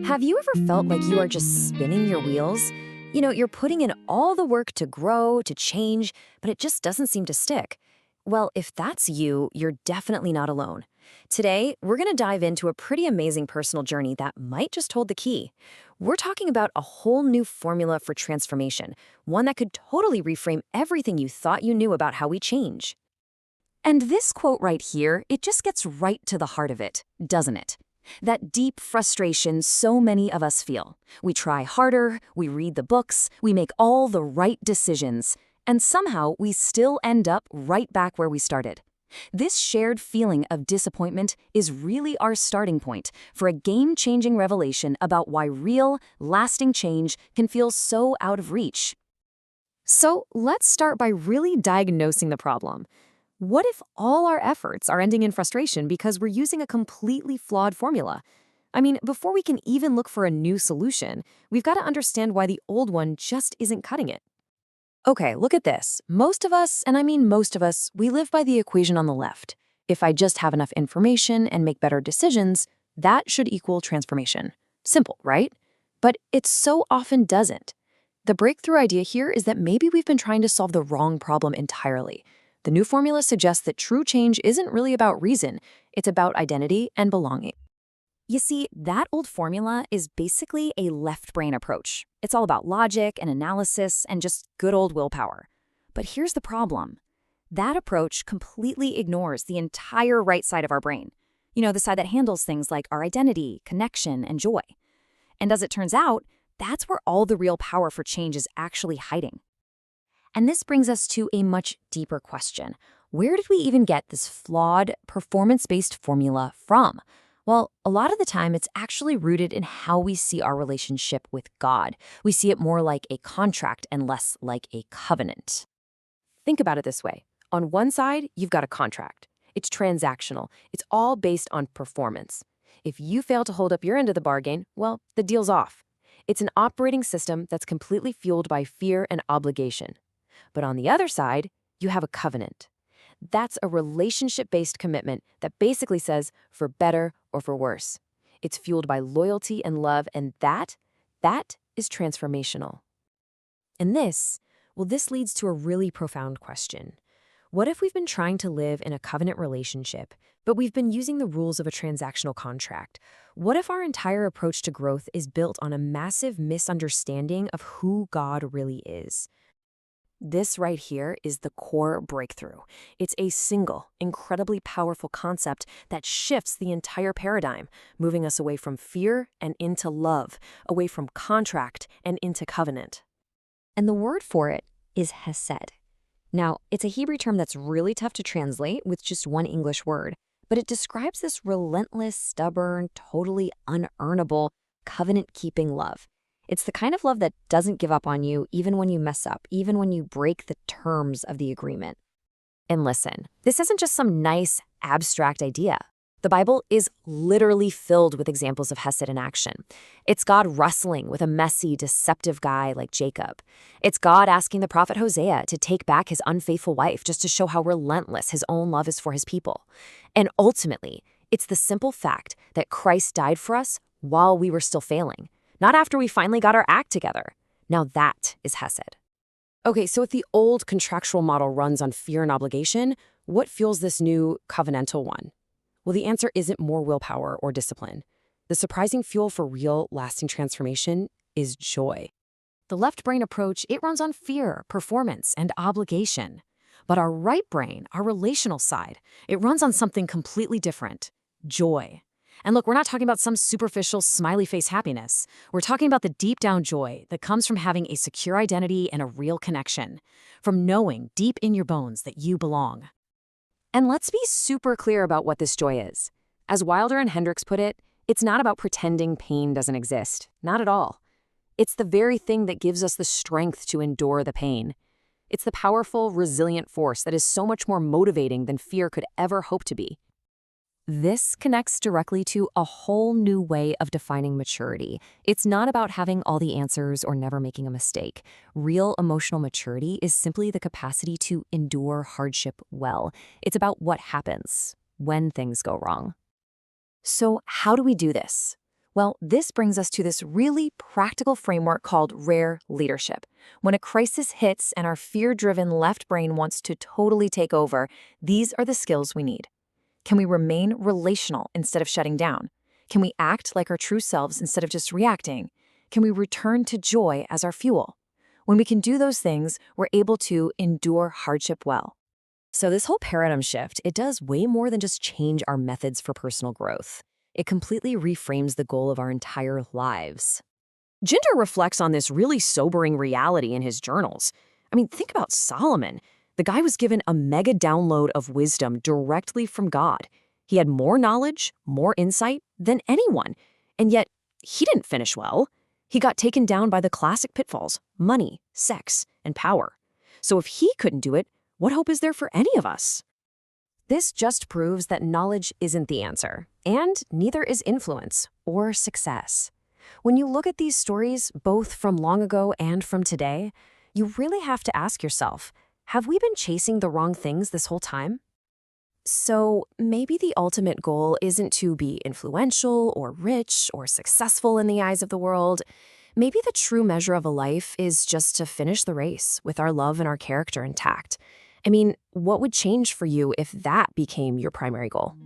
Have you ever felt like you are just spinning your wheels? You're putting in all the work to grow, to change, but it just doesn't seem to stick. Well, if that's you, you're definitely not alone. Today, we're going to dive into a pretty amazing personal journey that might just hold the key. We're talking about a whole new formula for transformation, one that could totally reframe everything you thought you knew about how we change. And this quote right here, it just gets right to the heart of it, doesn't it? That deep frustration so many of us feel. We try harder, we read the books, we make all the right decisions, and somehow we still end up right back where we started. This shared feeling of disappointment is really our starting point for a game-changing revelation about why real, lasting change can feel so out of reach. So let's start by really diagnosing the problem. What if all our efforts are ending in frustration because we're using a completely flawed formula? Before we can even look for a new solution, we've got to understand why the old one just isn't cutting it. Okay, look at this. Most of us, and I mean most of us, we live by the equation on the left. If I just have enough information and make better decisions, that should equal transformation. Simple, right? But it so often doesn't. The breakthrough idea here is that maybe we've been trying to solve the wrong problem entirely. The new formula suggests that true change isn't really about reason, it's about identity and belonging. You see, that old formula is basically a left brain approach. It's all about logic and analysis and just good old willpower. But here's the problem. That approach completely ignores the entire right side of our brain. The side that handles things like our identity, connection, and joy. And as it turns out, that's where all the real power for change is actually hiding. And this brings us to a much deeper question. Where did we even get this flawed, performance-based formula from? Well, a lot of the time, it's actually rooted in how we see our relationship with God. We see it more like a contract and less like a covenant. Think about it this way. On one side, you've got a contract. It's transactional. It's all based on performance. If you fail to hold up your end of the bargain, well, the deal's off. It's an operating system that's completely fueled by fear and obligation. But on the other side, you have a covenant. That's a relationship-based commitment that basically says for better or for worse. It's fueled by loyalty and love, and that is transformational. And this leads to a really profound question. What if we've been trying to live in a covenant relationship, but we've been using the rules of a transactional contract? What if our entire approach to growth is built on a massive misunderstanding of who God really is? This right here is the core breakthrough. It's a single, incredibly powerful concept that shifts the entire paradigm, moving us away from fear and into love, away from contract and into covenant. And the word for it is hesed. Now, it's a Hebrew term that's really tough to translate with just one English word, but it describes this relentless, stubborn, totally unearnable, covenant-keeping love. It's the kind of love that doesn't give up on you even when you mess up, even when you break the terms of the agreement. And listen, this isn't just some nice, abstract idea. The Bible is literally filled with examples of hesed in action. It's God wrestling with a messy, deceptive guy like Jacob. It's God asking the prophet Hosea to take back his unfaithful wife just to show how relentless his own love is for his people. And ultimately, it's the simple fact that Christ died for us while we were still failing. Not after we finally got our act together. Now that is hesed. Okay, so if the old contractual model runs on fear and obligation, what fuels this new covenantal one? Well, the answer isn't more willpower or discipline. The surprising fuel for real, lasting transformation is joy. The left brain approach, it runs on fear, performance, and obligation. But our right brain, our relational side, it runs on something completely different, joy. And look, we're not talking about some superficial, smiley face happiness. We're talking about the deep down joy that comes from having a secure identity and a real connection, from knowing deep in your bones that you belong. And let's be super clear about what this joy is. As Wilder and Hendricks put it, it's not about pretending pain doesn't exist. Not at all. It's the very thing that gives us the strength to endure the pain. It's the powerful, resilient force that is so much more motivating than fear could ever hope to be. This connects directly to a whole new way of defining maturity. It's not about having all the answers or never making a mistake. Real emotional maturity is simply the capacity to endure hardship well. It's about what happens when things go wrong. So how do we do this? Well, this brings us to this really practical framework called rare leadership. When a crisis hits and our fear-driven left brain wants to totally take over, these are the skills we need. Can we remain relational instead of shutting down? Can we act like our true selves instead of just reacting? Can we return to joy as our fuel? When we can do those things, we're able to endure hardship well. So this whole paradigm shift, it does way more than just change our methods for personal growth. It completely reframes the goal of our entire lives. Jinder reflects on this really sobering reality in his journals. I mean, think about Solomon. The guy was given a mega download of wisdom directly from God. He had more knowledge, more insight than anyone. And yet, he didn't finish well. He got taken down by the classic pitfalls: money, sex, and power. So if he couldn't do it, what hope is there for any of us? This just proves that knowledge isn't the answer, and neither is influence or success. When you look at these stories, both from long ago and from today, you really have to ask yourself, have we been chasing the wrong things this whole time? So maybe the ultimate goal isn't to be influential or rich or successful in the eyes of the world. Maybe the true measure of a life is just to finish the race with our love and our character intact. I mean, what would change for you if that became your primary goal?